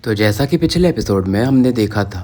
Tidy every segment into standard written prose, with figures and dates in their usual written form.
तो जैसा कि पिछले एपिसोड में हमने देखा था,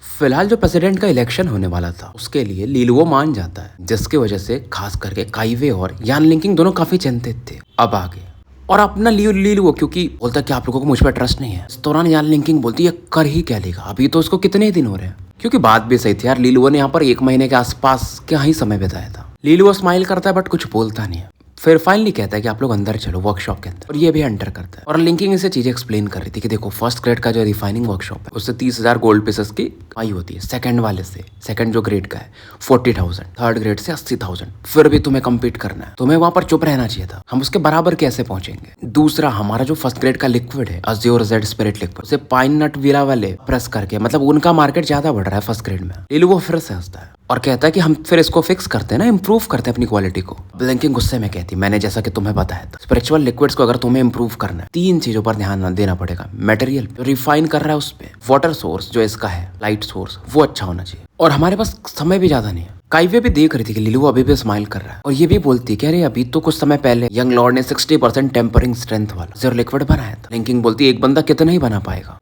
फिलहाल जो प्रेसिडेंट का इलेक्शन होने वाला था उसके लिए लीलुओ मान जाता है, जिसकी वजह से खास करके काइवे और यान लिंकिंग दोनों काफी चिंतित थे। अब आगे और अपना लीलुओ क्योंकि बोलता कि आप लोगों को मुझ पर ट्रस्ट नहीं है। इस दौरान यान लिंकिंग बोलती है कर ही क्या लेगा, अभी तो उसको कितने दिन हो रहे हैं। क्योंकि बात भी सही थी यार, लीलुओ ने यहाँ पर 1 महीने के आसपास क्या ही समय बिताया था। लीलुओ स्माइल करता है बट कुछ बोलता नहीं है। फिर फाइनली कहता है कि आप लोग अंदर चलो वर्कशॉप के अंदर, और ये भी एंटर करता है। और लिंकिंग इसे चीजें एक्सप्लेन कर रही थी कि देखो फर्स्ट ग्रेड का जो रिफाइनिंग वर्कशॉप है उससे 30,000 गोल्ड पीसेस की कमाई होती है। सेकंड वाले से, सेकंड जो ग्रेड का है 40,000, थर्ड ग्रेड से 80,000। फिर भी तुम्हें कम्पीट करना है, तुम्हें वहां पर चुप रहना चाहिए था। हम उसके बराबर कैसे पहुंचेंगे। दूसरा, हमारा जो फर्स्ट ग्रेड का लिक्विड है अज़्योर जेड स्पिरिट लिक्विड, उसे पाइन नट वीरा वाले प्रेस करके, मतलब उनका मार्केट ज्यादा बढ़ रहा है फर्स्ट ग्रेड में। लीलुओ फिर से हंसता है और कहता है कि हम फिर इसको फिक्स करते हैं ना, इंप्रूव करते हैं अपनी क्वालिटी को। लिंकिंग गुस्से में कहती, मैंने जैसा कि तुम्हें बताया था, स्पिरिचुअल लिक्विड्स को अगर तुम्हें इंप्रूव करना है 3 चीजों पर ध्यान देना पड़ेगा। मटेरियल जो रिफाइन कर रहा है उस पे, वाटर सोर्स जो इसका है, लाइट सोर्स वो अच्छा होना चाहिए, और हमारे पास समय भी ज्यादा नहीं है। काइवे भी देख रही थी कि लीलुओ अभी भी स्माइल कर रहा है, और ये भी बोलती है कि अरे अभी तो कुछ समय पहले यंग लॉर्ड ने 60% टेम्परिंग स्ट्रेंथ वाला ज़ीरो लिक्विड बनाया था। लिंकिंग बोलती है एक बंदा कितना ही बना पाएगा,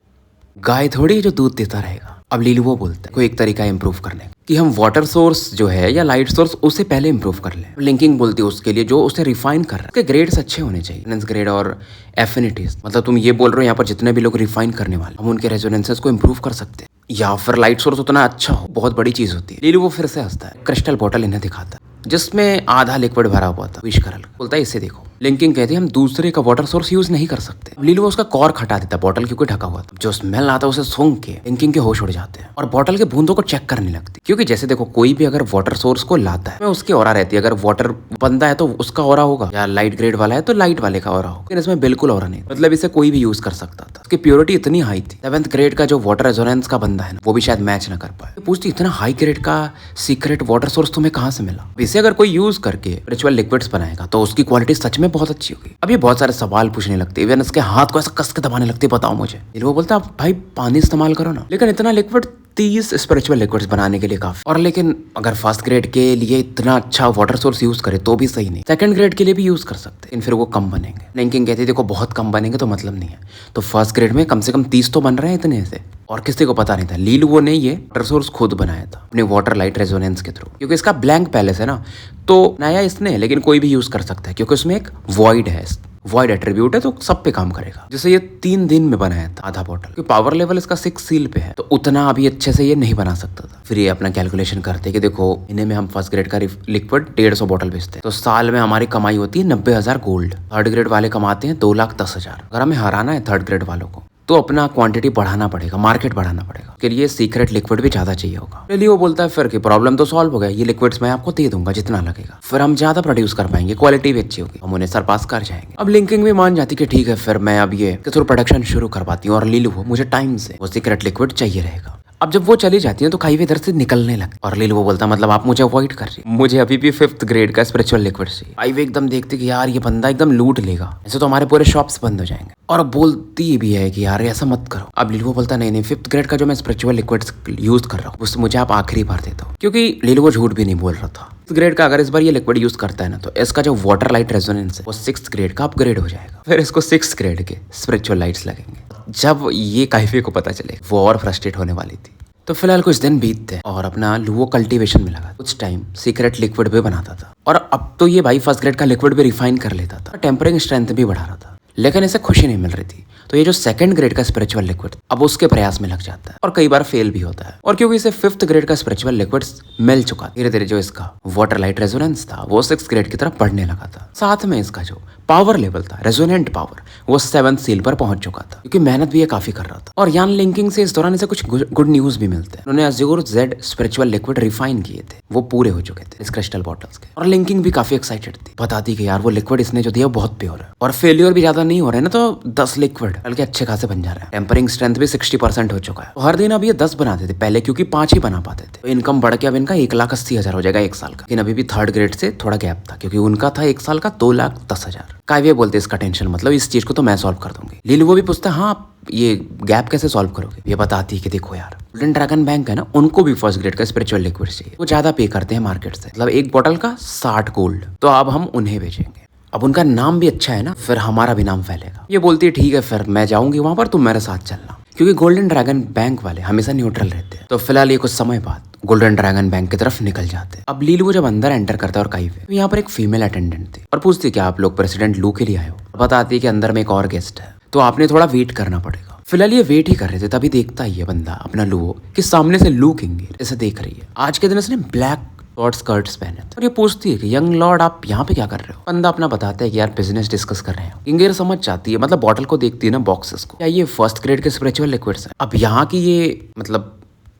गाय थोड़ी है जो दूध देता रहेगा। अब लीलुओ बोलता है कोई एक तरीका है इंप्रूव करने का, कि हम वाटर सोर्स जो है या लाइट सोर्स उसे पहले इंप्रूव कर लें। लिंकिंग बोलती है उसके लिए जो उसे रिफाइन कर रहा है उसके ग्रेड्स अच्छे होने चाहिए, ग्रेड और एफिनिटीज। मतलब तुम ये बोल रहे हो यहाँ पर जितने भी लोग रिफाइन करने वाले हम उनके रेजोनेंसेस को इंप्रूव कर सकते हैं, या फिर लाइट सोर्स उतना अच्छा हो, बहुत बड़ी चीज होती है। लीलुओ फिर से हंसता है, क्रिस्टल बॉटल इन्हें दिखाता है जिसमें आधा लिक्विड भरा हुआ था विश करल। बोलता है इसे देखो। लिंकिंग कहती है हम दूसरे का वाटर सोर्स यूज नहीं कर सकते। लीलुओ उसका कॉर्क हटा देता बॉटल क्योंकि ढका हुआ था। जो स्मेल आता है उसे सूंघ के लिंकिंग के होश उड़ जाते हैं और बॉटल के बूंदों को चेक करने लगती। क्योंकि जैसे देखो कोई भी अगर वाटर सोर्स को लाता है उसकी ऑरा रहती है, अगर वाटर बंदा है तो उसका ऑरा होगा, या लाइट ग्रेड वाला है तो लाइट वाले का ऑरा होगा। लेकिन इसमें बिल्कुल ऑरा नहीं, मतलब इसे कोई भी यूज कर सकता था। उसकी प्योरिटी इतनी हाई थी। 7th ग्रेड का जो वाटर रेजोनेंस का बंदा है ना, वो भी शायद मैच ना कर पाए। पूछती इतना हाई ग्रेड का सीक्रेट वाटर सोर्स तुम्हें कहाँ से मिला। इसे अगर कोई यूज करके स्पिरिचुअल लिक्विड्स बनाएगा तो उसकी क्वालिटी सच में बहुत अच्छी होगी। अब ये बहुत सारे सवाल पूछने लगते, इवन इसके हाथ को ऐसा कस के दबाने लगते, बताओ मुझे। वो बोलता है भाई पानी इस्तेमाल करो ना, लेकिन इतना लिक्विड 30 स्पिरिचुअल लिक्विड्स बनाने के लिए काफी। और लेकिन अगर फर्स्ट ग्रेड के लिए इतना अच्छा वाटर सोर्स यूज करे तो भी सही नहीं, सेकंड ग्रेड के लिए भी यूज कर सकते हैं, फिर वो कम बनेंगे। लिंकिंग कहती है देखो बहुत कम बनेंगे तो मतलब नहीं है, तो फर्स्ट ग्रेड में कम से कम 30 तो बन रहे हैं इतने से। और किसी को पता नहीं था, लीलुओ ने ये वाटर सोर्स खुद बनाया था अपने वाटर लाइट रेजोनेंस के थ्रू। क्योंकि इसका ब्लैंक पैलेस है ना, तो नया इसने, लेकिन कोई भी यूज कर सकता है क्योंकि उसमें एक वॉइड है, वॉइड एट्रीब्यूट है, तो सब पे काम करेगा। जैसे ये 3 दिन में बनाया था आधा बॉटल, क्योंकि पावर लेवल इसका 6 सील पे है, तो उतना अभी अच्छे से ये नहीं बना सकता था। फिर ये अपना कैलकुलेशन करते कि देखो इन्हें में हम फर्स्ट ग्रेड का लिक्विड 150 बॉटल बेचते हैं तो साल में हमारी कमाई होती है 90,000 गोल्ड। थर्ड ग्रेड वाले कमाते हैं 2,10,000। अगर हमें हराना है थर्ड ग्रेड वालों को तो अपना क्वांटिटी बढ़ाना पड़ेगा, मार्केट बढ़ाना पड़ेगा। के लिए सीक्रेट लिक्विड भी ज्यादा चाहिए होगा। चलिए वो बोलता है फिर कि प्रॉब्लम तो सॉल्व हो गया, ये लिक्विड्स मैं आपको दे दूंगा जितना लगेगा, फिर हम ज्यादा प्रोड्यूस कर पाएंगे, क्वालिटी भी अच्छी होगी, हम उन्हें सरपास कर जाएंगे। अब लिंकिंग भी मान जाती कि ठीक है फिर मैं अब ये थ्रू प्रोडक्शन शुरू करवाती हूँ, और लीलुओ मुझे टाइम से वो सीक्रेट लिक्विड चाहिए रहेगा। अब जब वो चली जाती है तो काइवे इधर से निकलने लगती, और लीलुओ बोलता मतलब आप मुझे अवॉइड कर रही, मुझे अभी भी 5th ग्रेड का स्पिरिचुअल लिक्विड चाहिए। काइवे एकदम देखती कि यार ये बंदा एकदम लूट लेगा, ऐसे तो हमारे पूरे शॉप्स बंद हो जाएंगे, और बोलती भी है कि यार ऐसा मत करो। अब लीलुओ बोलता नहीं 5th ग्रेड का जो मैं स्पिरिचुअल लिक्विड्स यूज कर रहा हूँ उससे मुझे आप आखिरी बार देता हूँ, क्योंकि लीलुओ झूठ भी नहीं बोल रहा था। 5th ग्रेड का अगर इस बार ये लिक्विड यूज करता है ना तो इसका जो वाटर लाइट रेजोनेंस है वो 6th ग्रेड का अपग्रेड हो जाएगा, फिर इसको 6th ग्रेड के स्पिरिचुअल लाइट्स लगेंगे। जब ये काइवे को पता चले वो और फ्रस्ट्रेट होने वाली थी। तो फिलहाल कुछ दिन बीतते और अपना लुओ कल्टीवेशन में लगा, कुछ टाइम सीक्रेट लिक्विड भी बनाता था, और अब तो ये भाई फर्स्ट ग्रेड का लिक्विड भी रिफाइन कर लेता था, टेम्परिंग स्ट्रेंथ भी बढ़ा रहा था, लेकिन इसे खुशी नहीं मिल रही थी। तो ये जो सेकंड ग्रेड का स्पिरिचुअल लिक्विड अब उसके प्रयास में लग जाता है और कई बार फेल भी होता है। और क्योंकि इसे 5th ग्रेड का स्पिरिचुअल लिक्विड मिल चुका, धीरे धीरे जो इसका वाटर लाइट रेजोनेंस था वो 6th ग्रेड की तरफ बढ़ने लगा था। साथ में इसका जो पावर लेवल था, रेजोनेंट पावर, वो 7th सील पर पहुंच चुका था, क्योंकि मेहनत भी ये काफी कर रहा था। और यान लिंकिंग से इस दौरान इसे कुछ गुड न्यूज भी मिलते हैं। उन्होंने Azure Z spiritual liquid refine किए थे, वो पूरे हो चुके थे इस क्रिस्टल बॉटल्स के, और लिंकिंग भी काफी एक्साइटेड थी, बताती कि यार वो लिक्विड इसने जो दिया बहुत प्योर है, और फेलियर भी ज्यादा नहीं हो रहे ना, तो 10 लिक्विड बल्कि अच्छे खासे बन जा रहा है। टेम्परिंग स्ट्रेंथ भी 60% हो चुका है। तो हर दिन अब ये 10 बनाते थे पहले, क्योंकि 5 ही बना पाते थे। तो इनकम बढ़ के अब इनका 1,80,000 हो जाएगा 1 साल का, लेकिन अभी भी थर्ड ग्रेड से थोड़ा गैप था, क्योंकि उनका था 1 साल का 2,10,000। काइवे बोलते इसका टेंशन मतलब इस चीज को तो मैं सॉल्व कर दूंगी। लीलुओ भी पूछता हाँ आप ये गैप कैसे सॉल्व करोगे। ये बताती है कि देखो यार गोल्डन ड्रैगन बैंक है ना, उनको भी फर्स्ट ग्रेड का स्पिरिचुअल लिक्विड चाहिए, वो ज्यादा पे करते हैं मार्केट से, मतलब एक बोतल का 60 गोल्ड, तो अब हम उन्हें बेचेंगे। अब उनका नाम भी अच्छा है ना, फिर हमारा भी नाम फैलेगा। ये बोलती है ठीक है फिर मैं जाऊंगी वहां पर, तुम मेरे साथ चलना। क्योंकि गोल्डन ड्रैगन बैंक वाले हमेशा न्यूट्रल रहते हैं। तो फिलहाल ये कुछ समय बाद गोल्डन ड्रैगन बैंक की तरफ निकल जाते हैं। अब लीलू जब अंदर एंटर करता है और काइवे, तो यहाँ पर एक फीमेल अटेंडेंट थी और पूछती क्या आप लोग प्रेसिडेंट लू के लिए आए हो। बताती है कि अंदर में एक और गेस्ट है, तो आपने थोड़ा वेट करना पड़ेगा। फिलहाल ये वेट ही कर रहे थे, तभी देखता ही है बंदा अपना लू कि सामने से लू किंगेर इसे देख रही है। आज के दिन इसने ब्लैक शॉर्ट स्कर्ट्स पहने थे और ये पूछती है कि यंग लॉर्ड आप यहाँ पे क्या कर रहे हो। बंदा अपना बताता है कि यार बिजनेस डिस्कस कर रहे हैं। किंगेर समझ जाती है, मतलब बॉटल को देखती है ना, बॉक्सेस को, क्या ये फर्स्ट ग्रेड के स्पिरिचुअल लिक्विड्स हैं। अब यहाँ की ये मतलब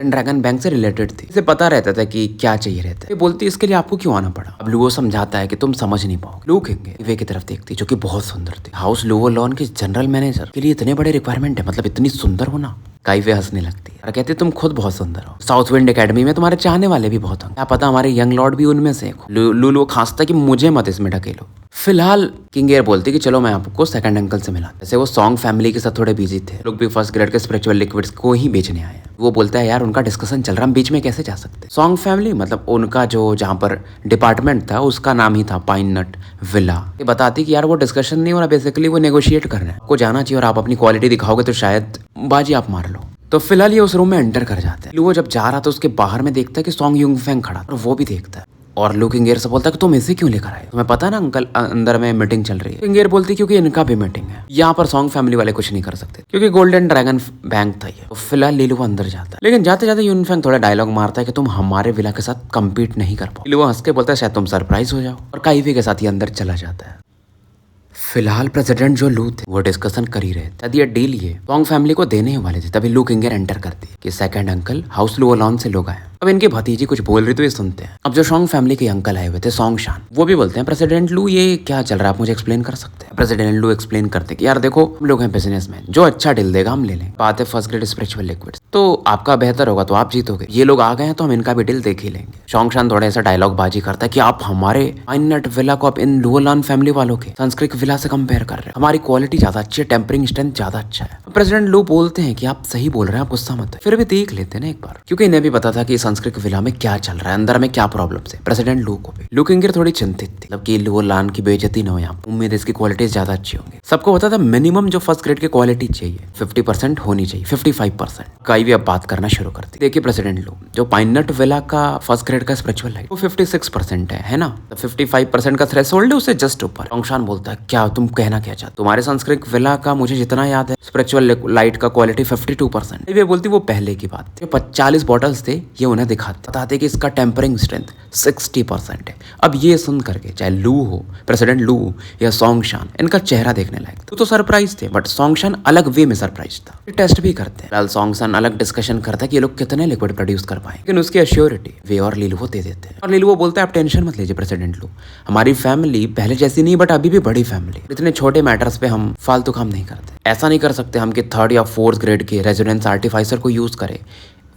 ड्रैगन बैंक से रिलेटेड थी, इसे पता रहता था कि क्या चाहिए रहता है। ये बोलती है इसके लिए आपको क्यों आना पड़ा। अब लुओ समझाता है कि तुम समझ नहीं पाओगे। लू किंगेर वे की तरफ देखती जो कि बहुत सुंदर थी। हाउस लुओ लॉन के जनरल मैनेजर के लिए इतने बड़े रिक्वायरमेंट है, मतलब इतनी सुंदर होना। काइवे हंसने लगती है और कहती तुम खुद बहुत सुंदर हो। साउथ विंड एकेडमी में तुम्हारे चाहने वाले भी बहुत होंगे, क्या पता हमारे यंग लॉर्ड भी उनमें से हो। लूलू खासता कि मुझे मत इसमें ढकेलो। फिलहाल किंगेर बोलती कि चलो मैं आपको सेकंड अंकल से मिला। जैसे वो सॉन्ग फैमिली के साथ थोड़े बिजी थे, लोग भी फर्स्ट ग्रेड के स्पिरिचुअल लिक्विड्स को ही बेचने आए हैं। वो बोलता है यार उनका डिस्कशन चल रहा, हम बीच में कैसे जा सकते। सॉन्ग फैमिली मतलब उनका जो जहाँ पर डिपार्टमेंट था उसका नाम ही था पाइन नट विला। ये बताती कि यार वो डिस्कशन नहीं हो रहा, बेसिकली वो नेगोशिएट कर रहे हैं। आपको जाना चाहिए और आप अपनी क्वालिटी दिखाओगे तो शायद बाजी आप मार लो। तो फिलहाल ये उस रूम में एंटर कर जाते हैं। लुओ जब जा रहा था उसके बाहर में देखता है कि सॉन्ग युंगफेंग खड़ा और वो भी देखता है और लू किंगेर से बोलता है कि तुम इसे क्यों लेकर आए, तुम्हें पता ना अंकल अंदर में मीटिंग चल रही है। किंगेर बोलती क्योंकि इनका भी मीटिंग है, यहाँ पर सॉन्ग फैमिली वाले कुछ नहीं कर सकते क्योंकि गोल्डन ड्रैगन बैंक था ये। तो फिलहाल लीलू अंदर जाता है, लेकिन जाते जाते युनफेंग थोड़ा डायलॉग मारता है कि तुम हमारे विला के साथ कम्पीट नहीं कर पाओ। लीलू हंस के बोलता है शायद तुम सरप्राइज हो जाओ और काइवे के साथ ये अंदर चला जाता है। फिलहाल प्रेसिडेंट जो लू थे वो डिस्कशन कर ही रहे थे। ये डील ये सॉन्ग फैमिली को देने ही वाले थे, तभी लू किंगेर एंटर करती है कि सेकंड अंकल हाउस लू लॉन से लोग आए। अब इनकी भतीजी कुछ बोल रही तो ये सुनते हैं। अब जो सॉन्ग फैमिली के अंकल आए हुए थे सॉन्ग शान, वो भी बोलते हैं प्रेसिडेंट लू ये क्या चल रहा है, आप मुझे एक्सप्लेन कर सकते हैं। प्रेसिडेंट लू एक्सप्लेन करते कि यार देखो हम लोग हैं बिजनेसमैन, जो अच्छा डील देगा हम ले लेंगे। बात है फर्स्ट ग्रेड स्पिरिचुअल लिक्विड्स, तो आपका बेहतर होगा तो आप जीतोगे। ये लोग आ गए हैं तो हम इनका भी डील देख ही लेंगे। सॉन्ग शान थोड़ा ऐसा डायलॉग बाजी करता है कि आप हमारे पाइन नट विला को आप इन लुओलॉन फैमिली वालों के संस्कृत विला से कंपेयर कर रहे हैं, हमारी क्वालिटी ज्यादा अच्छी है, टेम्परिंग स्ट्रेंथ ज्यादा अच्छा है। प्रेसिडेंट लू बोलते हैं कि आप सही बोल रहे हैं, आप गुस्सा मत, फिर भी देख लेते हैं ना एक बार, क्योंकि इन्हें भी पता था कि संस्कृत विला में क्या चल रहा है, अंदर में क्या प्रॉब्लम है। प्रेसिडेंट लू को भी लू किंगेर थोड़ी चिंतित थी, मतलब कि लुओलॉन की बेइज्जती न हो यहाँ, उम्मीद है इसकी क्वालिटी ज्यादा अच्छी होंगी। सबको पता था मिनिमम जो फर्स्ट ग्रेड की क्वालिटी चाहिए 50% होनी चाहिए, 55%। काइवे अब बात करना शुरू करती। देखिए प्रेसिडेंट लू, जो पाइन नट विला का फर्स्ट ग्रेड का स्पिरिचुअल है वो 56% है ना, तो 55% का थ्रेशोल्ड है उससे जस्ट ऊपर। ऑंगशान बोलता है क्या तुम कहना क्या चाहते, तुम्हारे संस्कृत विला का मुझे जितना याद है स्पिरिचुअल लाइट का क्वालिटी 52%। वे बोलती वो पहले की बात, जो 40 बॉटल्स थे ये उन्हें दिखाते, बताते कि इसका टेम्परिंग स्ट्रेंथ 60% है। अब ये सुन करके चाहे लू हो, प्रेसिडेंट लू या सॉन्ग शान, इनका चेहरा देखने लायक तो सरप्राइज थे, बट सॉन्ग शान अलग वे में सरप्राइज था। टेस्ट भी करते हैं, फिलहाल सॉन्ग शान अलग डिस्कशन करता है कि ये लोग कितने लिक्विड प्रोड्यूस कर पाए, लेकिन उसकी एश्योरिटी वे और लीलू को दे देते हैं। और लीलू वो बोलता है आप टेंशन मत लीजिए प्रेसिडेंट लू, हमारी फैमिली पहले जैसी नहीं बट अभी भी बड़ी फैमिली, इतने छोटे मैटर्स पे हम फालतू काम नहीं करते। ऐसा नहीं कर सकते हम कि थर्ड या फोर्थ ग्रेड के रेजोनेंस आर्टिफाइसर को यूज करें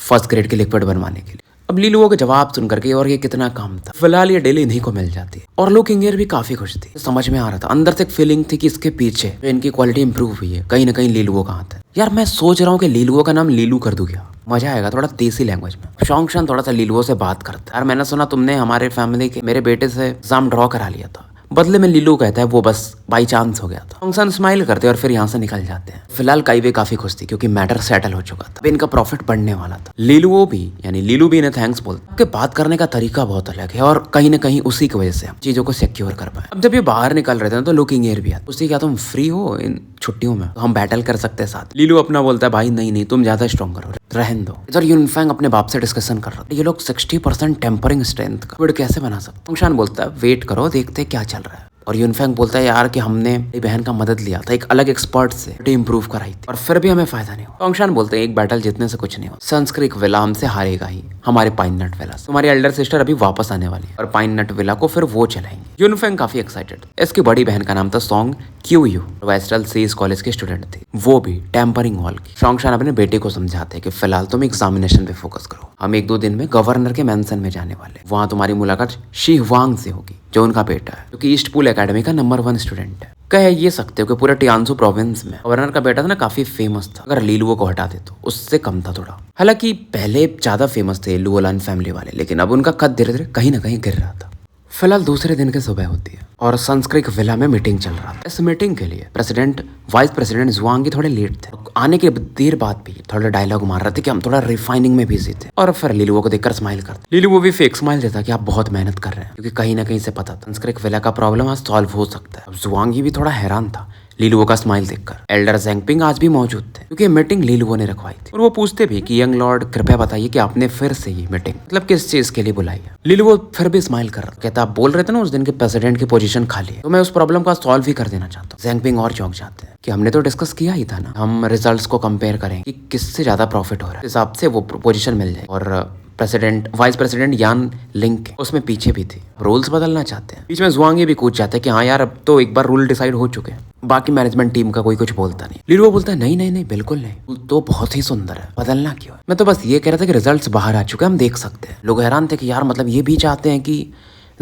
फर्स्ट ग्रेड के लिक्विड बनवाने के लिए। अब लीलुओ के जवाब सुन करके और ये कितना काम था, फिलहाल ये डेली इन्हीं को मिल जाती है। और लू किंगेर भी काफी खुश थी, समझ में आ रहा था, अंदर से एक फीलिंग थी कि इसके पीछे इनकी क्वालिटी इंप्रूव हुई है, कहीं ना कहीं लीलुओ का हाथ है। यार मैं सोच रहा हूँ कि लीलुओ का नाम लीलू कर दूं क्या, मजा आएगा थोड़ा देसी लैंग्वेज में। शॉन्ग थोड़ा सा लीलुओ से बात करता है, यार मैंने सुना तुमने हमारे फैमिली के मेरे बेटे से एग्जाम ड्रॉ करा लिया था, बदले में लीलू कहता है वो बस बाई चांस हो गया था। ऑंगसान स्माइल करते हैं और फिर यहाँ से निकल जाते हैं। फिलहाल काइवे काफी खुश थी क्योंकि मैटर सेटल हो चुका था, इनका प्रॉफिट बढ़ने वाला था। लीलुओ भी यानी लीलू भी इन्हें थैंक्स बोलता है, बात करने का तरीका बहुत अलग है और कहीं ना कहीं उसी की वजह से हम चीजों को सिक्योर कर पाए। अब जब ये बाहर निकल रहे थे तो लू किंगेर भी आता, उससे क्या तुम फ्री हो इन छुट्टियों में, तो हम बैटल कर सकते हैं साथ। लीलू अपना बोलता है भाई नहीं तुम ज्यादा स्ट्रॉन्गर हो, रहन दो। इधर युनफेंग अपने बाप से डिस्कशन कर रहा था, ये लोग 60% टेम्परिंग स्ट्रेंथ का लिक्विड कैसे बना सकते। ऑंगशान बोलता है वेट करो देखते क्या चल रहा है। और युनफेंग बोलता है यार कि हमने मेरी बहन का मदद लिया था एक अलग एक्सपर्ट से, इंप्रूव कराई थी और फिर भी हमें फायदा नहीं हुआ। ऑंगशान बोलते हैं एक बैटल जीतने से कुछ नहीं हो, संस्कृत विला हमसे हारेगा ही, हमारे पाइन नट विला से। तुम्हारी एल्डर सिस्टर अभी वापस आने वाली है और पाइन नट विला को फिर वो चलाएंगे। युनफेंग काफी एक्साइटेड। इसकी बड़ी बहन का नाम था सॉन्ग क्यू, वेस्टल सीज कॉलेज की स्टूडेंट थी, वो भी टेम्परिंग हॉल की। शॉन्गशान अपने बेटे को समझाते हैं कि फिलहाल तुम एग्जामिनेशन पे फोकस करो, हम 1-2 दिन में गवर्नर के मैंसन में जाने वाले, वहां तुम्हारी मुलाकात शी हुआंग से होगी जो उनका बेटा है, जो कि ईस्ट पूल एकेडमी का नंबर 1 स्टूडेंट है। कह ये सकते हो कि पूरे टियानसू प्रोविंस में गवर्नर का बेटा था ना काफी फेमस था, अगर लीलुओ को हटा दे तो उससे कम था थोड़ा। हालांकि पहले ज्यादा फेमस थे लुओलॉन फैमिली वाले, लेकिन अब उनका कद धीरे धीरे कहीं ना कहीं गिर रहा था। फिलहाल दूसरे दिन की सुबह होती है और संस्कृत विला में मीटिंग चल रहा था। इस मीटिंग के लिए प्रेसिडेंट वाइस प्रेसिडेंट जुआंगी थोड़े लेट थे। आने के देर बाद भी थोड़ा डायलॉग मार रहे थे कि हम थोड़ा रिफाइनिंग में बिजी थे, और फिर लीलुओ को देखकर स्माइल करते। लीलुओ भी फेक स्माइल देता कि आप बहुत मेहनत कर रहे हैं, क्योंकि कहीं ना कहीं से पता था संस्कृत विला का प्रॉब्लम आज सॉल्व हो सकता है। अब जुआंगी भी थोड़ा हैरान था लीलुओ का स्माइल देखकर। एल्डर ज़ेंगपिंग आज भी मौजूद थे, क्योंकि मीटिंग लीलुओ ने रखवाई थी, और वो पूछते भी कि यंग लॉर्ड कृपया बताइए कि आपने फिर से ये मीटिंग मतलब किस चीज के लिए बुलाई है। लीलुओ फिर भी स्माइल कर रहा, कहता आप बोल रहे थे ना उस दिन के प्रेसिडेंट की पोजीशन खाली है, तो मैं उस प्रॉब्लम का सॉल्व ही कर देना चाहता हूँ। ज़ेंगपिंग और चौंक जाते हैं कि हमने तो डिस्कस किया ही था ना, हम रिजल्ट्स को कंपेयर करें कि किससे ज्यादा प्रॉफिट हो रहा है, इस हिसाब से वो पोजीशन मिल जाए। और प्रेसिडेंट वाइस प्रेसिडेंट यान लिंक उसमें पीछे भी थे, रूल्स बदलना चाहते हैं। बीच में जुआंगी भी कूद जाते हैं कि हाँ यार अब तो एक बार रूल डिसाइड हो चुके हैं, बाकी मैनेजमेंट टीम का कोई कुछ बोलता नहीं। लीलुओ बोलता है नहीं नहीं नहीं बिल्कुल नहीं, तो बहुत ही सुंदर है, बदलना क्यों है, मैं तो बस ये कह रहा था कि रिजल्ट्स बाहर आ चुके हैं, हम देख सकते हैं। लोग हैरान थे कि यार मतलब ये भी चाहते हैं कि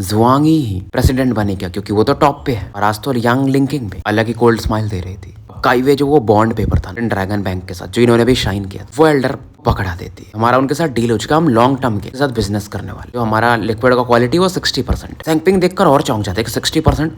जुआंगी ही प्रेसिडेंट बने क्या, क्योंकि वो तो टॉप पे है। और आज तो यांग लिंकिंग भी अलग ही कोल्ड स्माइल दे रही थी। काइवे जो वो बॉन्ड पेपर था ड्रैगन बैंक के साथ जो इन्होंने भी शाइन किया, वो एल्डर पकड़ा देती। हमारा उनके साथ डील हो चुका, हम लॉन्ग टर्म के साथ बिजनेस करने वाले। जो हमारा लिक्विड का क्वालिटी वो 60%। ज़ेंगपिंग देखकर और चौंक जाते हैं कि 60%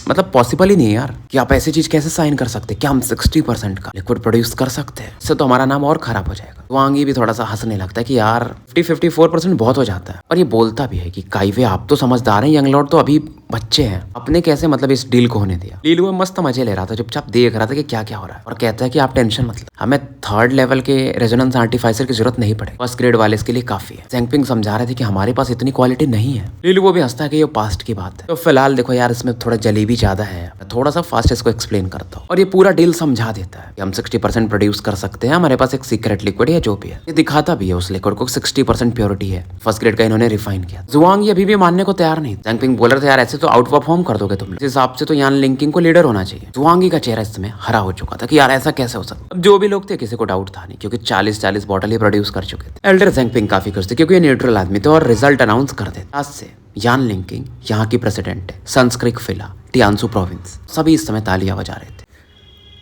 मतलब पॉसिबल ही नहीं है यार, कि आप ऐसी चीज कैसे साइन कर सकते, क्या हम 60% का लिक्विड प्रोड्यूस कर सकते हैं, इससे तो हमारा नाम और खराब हो जाएगा। वांगी भी थोड़ा सा हंसने लगता है कि यार 54% बहुत हो जाता है। और ये बोलता भी है कि काइवे आप तो समझदार हैं, यंग लॉर्ड तो अभी बच्चे हैं, अपने कैसे मतलब इस डील को होने दिया। लीलुओ मस्त मजे ले रहा था, चुपचाप देख रहा था कि क्या क्या हो रहा है, और कहता है कि आप टेंशन मत लो, हमें 3rd लेवल के रेजोनेंस आर्टिफाइसर की जरूरत नहीं पड़ेगी, फर्स्ट ग्रेड वाले इसके लिए काफी है। ज़ेंगपिंग समझा रहे थे कि हमारे पास इतनी क्वालिटी नहीं है। लीलुओ भी हंसता है कि ये पास्ट की बात है। तो फिलहाल देखो यार इसमें थोड़ा जलेबी ज्यादा है, थोड़ा सा फास्ट इसको एक्सप्लेन करता हूँ, और ये पूरा डील समझा देता है कि हम 60% प्रोड्यूस कर सकते हैं, हमारे पास एक सीक्रेट लिक्विड है जो भी है। ये दिखाता भी है उस लिक्विड को 60% प्योरिटी है, फर्स्ट ग्रेड का इन्होंने रिफाइन किया। जुआंगी अभी भी मानने को तैयार नहीं। ज़ेंगपिंग बोल रहे थे यार ऐसे तो आउट परफॉर्म कर दोगे तुम लोग, इस हिसाब से तो यान लिंकिंग को लीडर होना चाहिए। जुआंगी का चेहरा इस समय हरा हो चुका था कि यार ऐसा कैसे हो सकता। अब जो भी लोग थे किसी को डाउट था नहीं, क्योंकि 40 बॉटल ही प्रोड्यूस कर चुके थे। एल्डर ज़ेंगपिंग काफी खुश थे, क्योंकि ये न्यूट्रल आदमी थे और रिजल्ट अनाउंस कर देते। आज से यान लिंकिंग यहाँ की प्रेसिडेंट है, संस्कृत विला टियानसू प्रोविंस। सभी इस समय तालियां बजा रहे थे।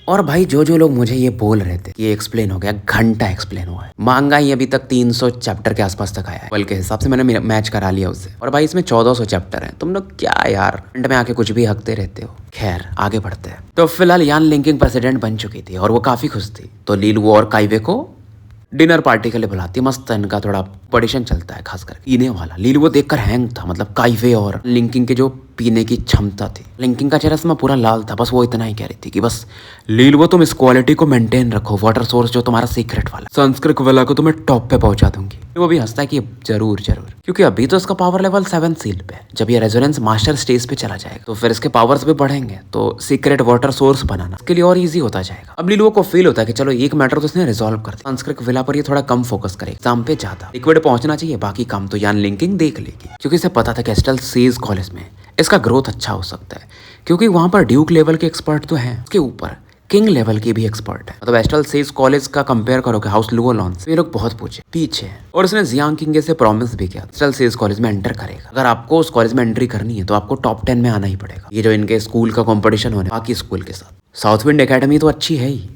और भाई जो लोग मुझे ये बोल रहे थे ये एक्सप्लेन हो गया, घंटा एक्सप्लेन हुआ है। मांगा ही अभी तक 300 चैप्टर के आसपास तक आया है, बल्कि हिसाब से मैंने मैच करा लिया उससे। और भाई इसमें 1400 चैप्टर हैं। तुम लोग क्या यार एंड में आके कुछ भी हकते रहते हो। खैर आगे बढ़ते हैं। तो फिलहाल यान लिंकिंग प्रेसिडेंट बन चुकी थी और वो काफी खुश थी। तो लीलुओ और काइवे को डिनर पार्टी के लिए बुलाती। मस्त इनका थोड़ा ऑडिशन चलता है, खासकर पीने वाला। लीलुओ देखकर हैंग था, मतलब काइवे और लिंकिंग के जो पीने की क्षमता थी। लिंकिंग का चेहरा इसमें पूरा लाल था, बस वो इतना ही कह रही थी कि बस लीलुओ तुम इस क्वालिटी को मेंटेन रखो, वाटर सोर्स जो तुम्हारा सीक्रेट वाला, संस्कृत वाला को तुम्हें टॉप पे पहुंचा दूंगी। वो भी हंसता है कि जरूर जरूर, क्योंकि अभी तो इसका पावर लेवल 7 सील पे है। जब ये रेजोनेंस मास्टर स्टेज पे चला जाएगा तो फिर इसके पावर्स भी बढ़ेंगे, तो सीक्रेट वाटर सोर्स बनाना इसके लिए और ईजी होता जाएगा। अब लीलुओ को फील होता है कि चलो एक मैटर तो इसने रिजॉल्व कर दिया, संस्कृत विला पर ये थोड़ा कम फोकस करे, एग्जाम पे ज्यादा लिक्विड पहुंचना चाहिए, बाकी काम तो यान लिंकिंग देख लेगी। क्योंकि इसे पता था कि एस्टल सेज कॉलेज में इसका ग्रोथ अच्छा हो सकता है, क्योंकि वहां पर ड्यूक लेवल के एक्सपर्ट तो हैं, उसके ऊपर किंग लेवल की भी एक्सपर्ट है। मतलब एस्टल सेज कॉलेज का कंपेयर करोगे हाउस लुओ लॉन से, ये लोग बहुत पीछे हैं। और उसने जियांग किंग से प्रॉमिस भी किया एस्टल सेज कॉलेज में एंटर करेगा। अगर आपको उस कॉलेज में एंट्री करनी है तो आपको टॉप 10 में आना ही पड़ेगा। ये जो इनके स्कूल का कॉम्पिटिशन होने बाकी स्कूल के साथ, साउथ विंड एकेडमी तो अच्छी है ही,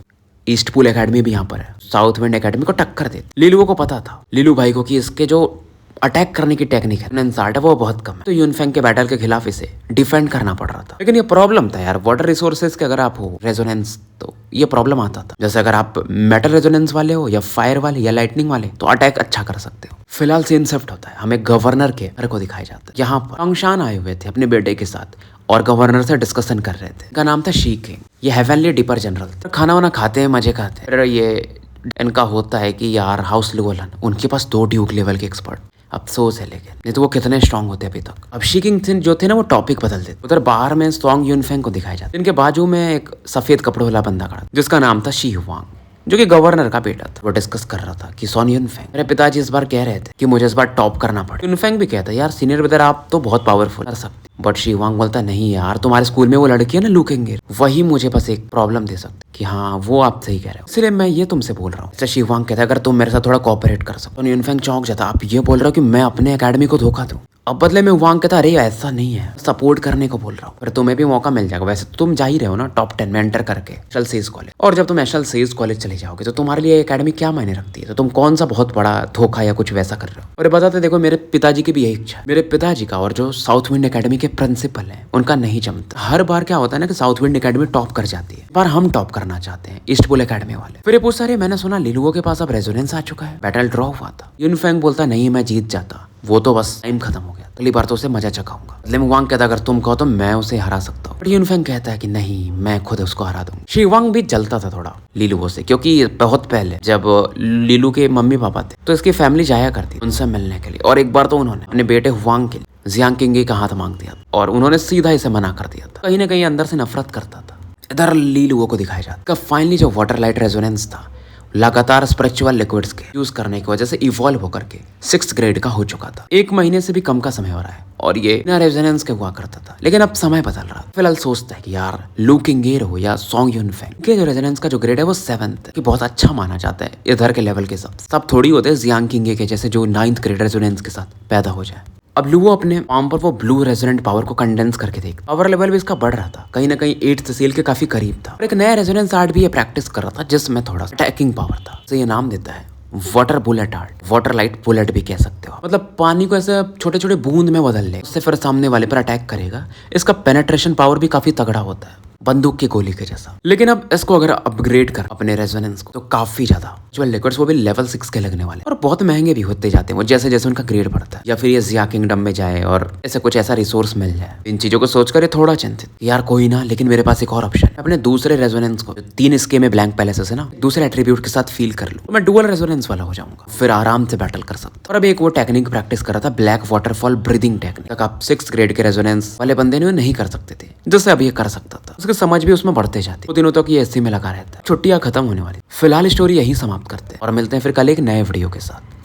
ईस्ट पूल एकेडमी भी यहाँ पर है, साउथ विंड एकेडमी को टक्कर दे। लीलुओ को पता था, लीलू भाई को, कि इसके जो अटैक करने की टेक्निक है वो बहुत कम है, तो यूनफेंग के बैटल के खिलाफ इसे डिफेंड करना पड़ रहा था। लेकिन ये प्रॉब्लम था यार, वाटर रिसोर्सेज के अगर आप हो रेजोनेंस तो ये प्रॉब्लम आता था। जैसे अगर आप मेटल रेजोनेंस वाले हो या फायर वाले या लाइटनिंग वाले तो अटैक अच्छा कर सकते हो। फिलहाल सीन शिफ्ट होता है, हमें गवर्नर के घर को दिखाया जाता है। यहाँ पर अंगशान आए हुए थे अपने बेटे के साथ और गवर्नर से डिस्कशन कर रहे थे। इनका नाम था शी किंग, ये हेवनली डिपर जनरल। खाना वाना खाते हैं, मजे खाते हैं। फिर ये इनका होता है कि यार हाउस लुओलन उनके पास 2 ड्यूक लेवल के एक्सपर्ट, अफसोस है लेकिन नहीं तो वो कितने स्ट्रांग होते अभी तक। अब शी किंग जो थे ना वो टॉपिक बदल देते। उधर बाहर में स्ट्रांग यूनफेंग को दिखाया जाता है। इनके बाजू में एक सफेद कपड़ों वाला बंदा खड़ा जिसका नाम था शी हुआंग, जो कि गवर्नर का बेटा था। वो डिस्कस कर रहा था कि सोन यूनफेंग, मेरे पिताजी इस बार कह रहे थे कि मुझे इस बार टॉप करना पड़े। यूनफेंग भी कहता है यार सीनियर ब्रदर आप तो बहुत पावरफुल कर सकते, बट शी हुआंग बोलता नहीं यार तुम्हारे स्कूल में वो लड़की है ना लुकेंगे, वही मुझे बस एक प्रॉब्लम दे सकते। कि हाँ वो आप सही कह रहे हो, इसलिए मैं ये तुमसे बोल रहा हूँ। शी हुआंग कहता है अगर तुम मेरे साथ थोड़ा कोऑपरेट कर सकते। तो यूनफेंग चौंक जाता, आप ये बोल रहे हो कि मैं अपने एकेडमी को धोखा दूं? अब बदले में वांग कहता अरे ऐसा नहीं है, सपोर्ट करने को बोल रहा हूँ, पर तुम्हें भी मौका मिल जाएगा। वैसे तो तुम जा ही रहे हो ना टॉप 10 में एंटर करके एशल सेज कॉलेज, और जब तुम एशल सेज कॉलेज चले जाओगे तो तुम्हारे लिए एकेडमी क्या मायने रखती है, तो तुम कौन सा बहुत बड़ा धोखा या कुछ वैसा कर रहे हो। और बताते देखो मेरे पिताजी की भी यही इच्छा है, मेरे पिताजी का और जो साउथ विंड एकेडमी के प्रिंसिपल है उनका नहीं जमता। हर बार क्या होता है ना कि साउथ विंड एकेडमी टॉप कर जाती है, बार हम टॉप करना चाहते हैं ईस्ट पुल एकेडमी वाले। फिर ये पूछता रहे मैंने सुना लिलुओ के पास अब रेजोनेंस आ चुका है, बैटल ड्रॉ हुआ था। यूनफेंग बोलता नहीं मैं जीत जाता, वो तो बस टाइम खत्म हो गया, अगली बार तो उसे मजा चखाऊंगा। लेकिन वांग कहता अगर तुम कहो तो मैं उसे हरा सकता हूँ, बट यूनफेंग कहता है कि नहीं मैं खुद उसको हरा दूंगा। शीवांग भी जलता था थोड़ा लिलुओ से, क्योंकि बहुत पहले जब लिलू के मम्मी पापा थे तो इसकी फैमिली जाया करती उनसे मिलने के लिए, और एक बार तो उन्होंने अपने बेटे हुआंग के लिए जियांग किंग का हाथ मांग दिया और उन्होंने सीधा इसे मना कर दिया था। कहीं ना कहीं अंदर से नफरत करता था। इधर लिलुओ को दिखाया जाता फाइनली जो वाटर लाइट रेजोनेंस था लगातार स्पिरिचुअल लिक्विड्स के यूज करने की वजह से इवॉल्व होकर के 6th ग्रेड का हो चुका था। 1 महीने से भी कम का समय हो रहा है और ये नया रेजोनेंस के हुआ करता था, लेकिन अब समय बदल रहा। फिलहाल सोचता है कि यार लू किंगेर हो या सॉन्ग यूनफेंग के जो रेजोनेंस का जो ग्रेड है वो 7th कि बहुत अच्छा माना जाता है इधर के लेवल के सब थोड़ी होते हैं जियांग किंगे के जैसे जो 9th ग्रेड रेजोनेंस के साथ पैदा हो जाए। अब लुओ अपने पाम पर वो ब्लू रेजोनेंट पावर को कंडेंस करके देख, पावर लेवल भी इसका बढ़ रहा था, कहीं ना कहीं 8th सील के काफी करीब था। और एक नया रेजोनेंस आर्ट भी ये प्रैक्टिस कर रहा था जिसमें थोड़ा अटैकिंग पावर था, तो ये नाम देता है water bullet art, water light bullet भी कह सकते हो। मतलब पानी को ऐसे छोटे छोटे बूंद में बदल ले, उससे फिर सामने वाले पर अटैक करेगा। इसका पेनेट्रेशन पावर भी काफी तगड़ा होता है, बंदूक की गोली के जैसा। लेकिन अब इसको अगर अपग्रेड कर अपने रेजोनेंस को तो काफी ज्यादा जो लिक्विड्स वो भी लेवल 6 के लगने वाले और बहुत महंगे भी होते जाते हैं वो जैसे जैसे उनका ग्रेड बढ़ता है। या फिर ये जिया किंगडम में जाए और ऐसे कुछ ऐसा रिसोर्स मिल जाए। इन चीजों को सोचकर ये थोड़ा चिंतित, यार कोई ना, लेकिन मेरे पास एक और ऑप्शन है। अपने दूसरे रेजोनेंस को 3 स्के में ब्लैंक पैलेसेस है ना, दूसरे एट्रीब्यूट के साथ फील कर लूं तो मैं डुअल रेजोनेंस वाला हो जाऊंगा, फिर आराम से बैटल कर सकता। और अब एक वो टेक्निक प्रैक्टिस कर रहा था ब्लैक वाटरफॉल ब्रीदिंग टेक्निक, आप 6th ग्रेड के रेजोनेंस वाले बंदे ने नहीं कर सकते थे, जिससे अब ये कर सकता था। उसकी समझ भी उसमें बढ़ते जाती। वो दिनों तक ये ऐसे में लगा रहता है। छुट्टियां खत्म होने वाली, फिलहाल स्टोरी यही समाप्त करते हैं और मिलते हैं फिर कल एक नए वीडियो के साथ।